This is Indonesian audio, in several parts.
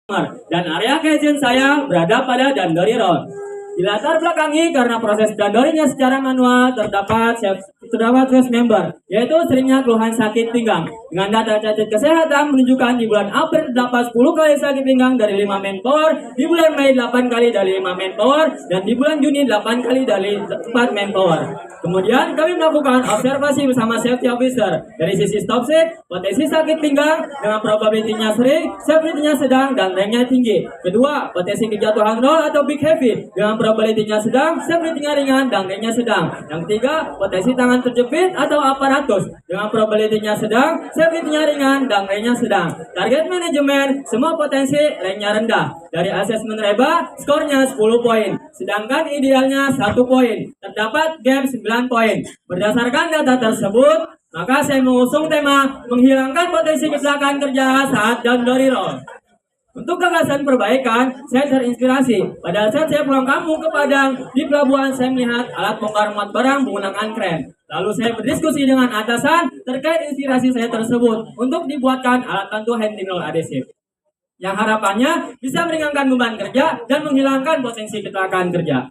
dan area keizin saya berada pada Dandori Road. Dilatar belakangi karena proses dandorinya secara manual terdapat first member, yaitu seringnya keluhan sakit pinggang. Dengan data catat kesehatan menunjukkan di bulan April terdapat 10 kali sakit pinggang dari 5 manpower, di bulan Mei 8 kali dari 5 manpower, dan di bulan Juni 8 kali dari 4 manpower. Kemudian kami melakukan observasi bersama safety officer dari sisi stop sick, potensi sakit pinggang dengan probability-nya sering, severity-nya sedang, dan ranknya tinggi. Kedua, potensi kejatuhan roll atau big heavy dengan probability-nya sedang, severity-nya ringan, dan ranknya sedang. Yang ketiga, potensi tangan terjepit atau aparatus dengan probability-nya sedang, severity-nya ringan, dan ranknya sedang. Target manajemen, semua potensi ranknya rendah. Dari asesmen REBA, skornya 10 poin, sedangkan idealnya 1 poin. Terdapat gap 9 poin. Berdasarkan data tersebut, maka saya mengusung tema menghilangkan potensi kecelakaan kerja saat Dandori Roll. Untuk gagasan perbaikan, saya terinspirasi. Pada saat saya pulang kampung ke Padang, di pelabuhan saya melihat alat bongkar muat barang menggunakan kren. Lalu saya berdiskusi dengan atasan terkait inspirasi saya tersebut untuk dibuatkan alat bantu handling roll adhesive, yang harapannya bisa meringankan beban kerja dan menghilangkan potensi kecelakaan kerja.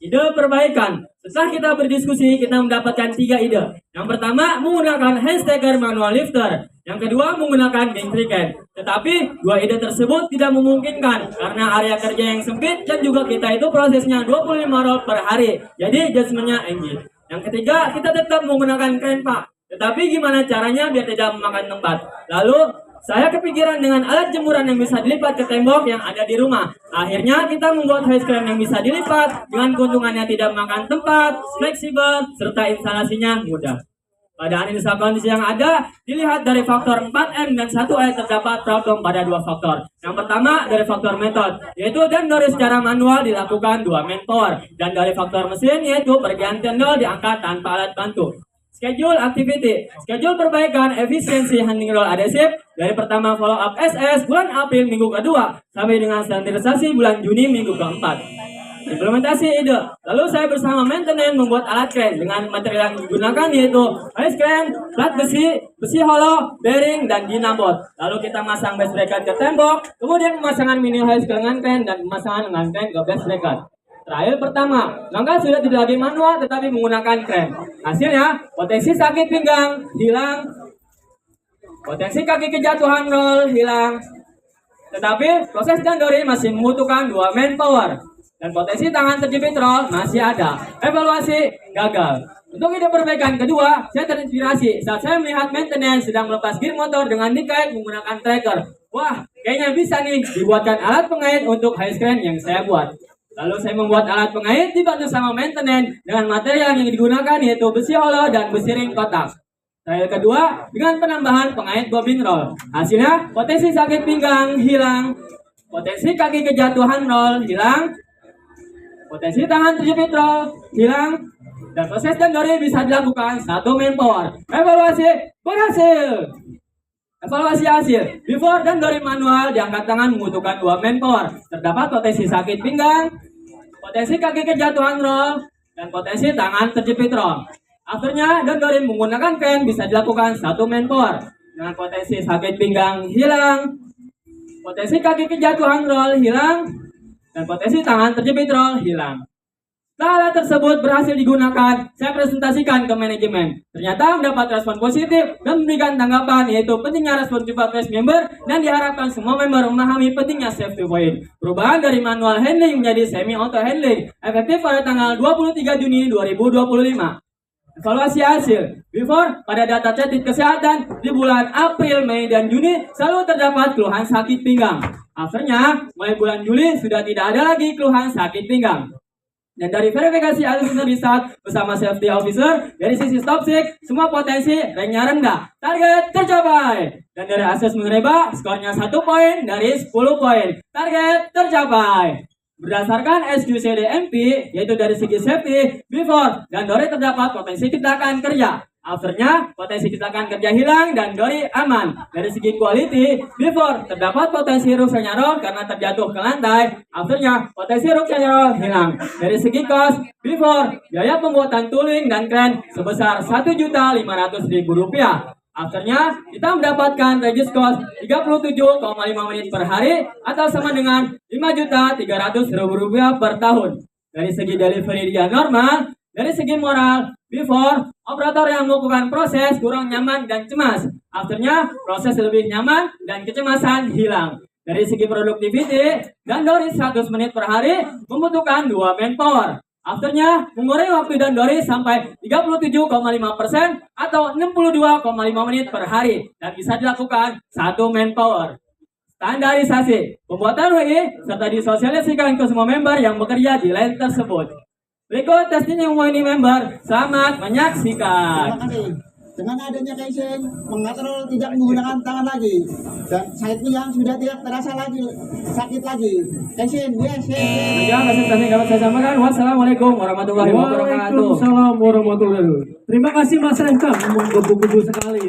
Ide perbaikan. Setelah kita berdiskusi, kita mendapatkan 3 ide. Yang pertama, menggunakan hand stacker manual lifter. Yang kedua, menggunakan gantry can. Tetapi, 2 ide tersebut tidak memungkinkan karena area kerja yang sempit dan juga kita itu prosesnya 25 roll per hari. Jadi, adjustment-nya engine. Yang ketiga, kita tetap menggunakan kren, Pak. Tetapi gimana caranya biar tidak memakan tempat? Lalu, saya kepikiran dengan alat jemuran yang bisa dilipat ke tembok yang ada di rumah. Akhirnya kita membuat hose crane yang bisa dilipat dengan keuntungannya tidak memakan tempat, fleksibel, serta instalasinya mudah. Pada analisa kondisi yang ada, dilihat dari faktor 4M dan 1E terdapat problem pada 2 faktor. Yang pertama dari faktor metode, yaitu dandori secara manual dilakukan 2 manpower. Dan dari faktor mesin, yaitu pergantian roll diangkat tanpa alat bantu. Schedule activity, schedule perbaikan efisiensi handling roll adhesive dari pertama follow up SS bulan April minggu kedua sampai dengan standarisasi bulan Juni minggu keempat. Implementasi ide. Lalu saya bersama maintenance membuat alat kren dengan material yang digunakan yaitu ice crane, plat besi, besi hollow, bearing, dan dinabot. Lalu kita masang base bracket ke tembok, kemudian pemasangan mini hose dengan kren dan pemasangan dengan kren ke base bracket. Trial pertama, langkah sudah tidak lagi manual tetapi menggunakan kren. Hasilnya, potensi sakit pinggang hilang, potensi kaki kejatuhan roll hilang, tetapi proses dandori masih membutuhkan 2 manpower dan potensi tangan terjepit roll masih ada. Evaluasi gagal. Untuk ide perbaikan kedua, saya terinspirasi saat saya melihat maintenance sedang melepas gear motor dengan dikait menggunakan tracker. Wah, kayaknya bisa nih dibuatkan alat pengait untuk high crane yang saya buat. Lalu saya membuat alat pengait dibantu sama maintenance dengan material yang digunakan yaitu besi hollow dan besi ring kotak. Trial kedua dengan penambahan pengait bobin roll. Hasilnya potensi sakit pinggang hilang, potensi kaki kejatuhan roll hilang, potensi tangan terjepit roll hilang, dan proses dandori bisa dilakukan 1 manpower. Evaluasi berhasil. Evaluasi hasil, before dandori manual diangkat tangan membutuhkan 2 manpower. Terdapat potensi sakit pinggang, potensi kaki kejatuhan roll, dan potensi tangan terjepit roll. Afternya dandori menggunakan kren bisa dilakukan 1 manpower. Dengan potensi sakit pinggang hilang, potensi kaki kejatuhan roll hilang, dan potensi tangan terjepit roll hilang. Setelah alat tersebut berhasil digunakan, saya presentasikan ke manajemen. Ternyata mendapat respon positif dan memberikan tanggapan yaitu pentingnya respon cepat first member dan diharapkan semua member memahami pentingnya safety point. Perubahan dari manual handling menjadi semi auto handling efektif pada tanggal 23 Juni 2025. Evaluasi hasil. Before, pada data catat kesehatan di bulan April, Mei, dan Juni selalu terdapat keluhan sakit pinggang. Afternya, mulai bulan Juli sudah tidak ada lagi keluhan sakit pinggang. Dan dari verifikasi asesmen riset bersama safety officer dari sisi stop sick, semua potensi ranknya rendah. Target tercapai. Dan dari asesmen REBA, skornya 1 poin dari 10 poin. Target tercapai. Berdasarkan SQCDMP, yaitu dari segi safety, before dan dori terdapat potensi kecelakaan kerja. Afternya, potensi kecelakaan kerja hilang dan dori aman. Dari segi quality, before terdapat potensi rupturnya roll karena terjatuh ke lantai. Afternya, potensi rupturnya roll hilang. Dari segi cost, before biaya pembuatan tooling dan kren sebesar Rp1.500.000. Afternya, kita mendapatkan reduce cost 37,5 menit per hari atau sama dengan Rp5.300.000 per tahun. Dari segi delivery dia normal, dari segi moral, before, operator yang melakukan proses kurang nyaman dan cemas. Afternya, proses lebih nyaman dan kecemasan hilang. Dari segi productivity, Dandori 100 menit per hari membutuhkan 2 manpower. Afternya, mengurangi waktu Dandori sampai 37,5% atau 62,5 menit per hari dan bisa dilakukan 1 manpower. Standarisasi, pembuatan WI serta disosialisasikan ke semua member yang bekerja di line tersebut. Berikut testing yang ini member, selamat menyaksikan. Terima kasih. Dengan adanya Kaizen, mengatur tidak menggunakan tangan lagi dan sakit pinggang sudah tidak terasa lagi sakit lagi. Kaizen, yes. Sekian presentasi dapat saya sampaikan. Wassalamualaikum warahmatullahi wabarakatuh. Waalaikumsalam warahmatullahi wabarakatuh. Terima kasih Mas Renka, menggebu-gebu sekali.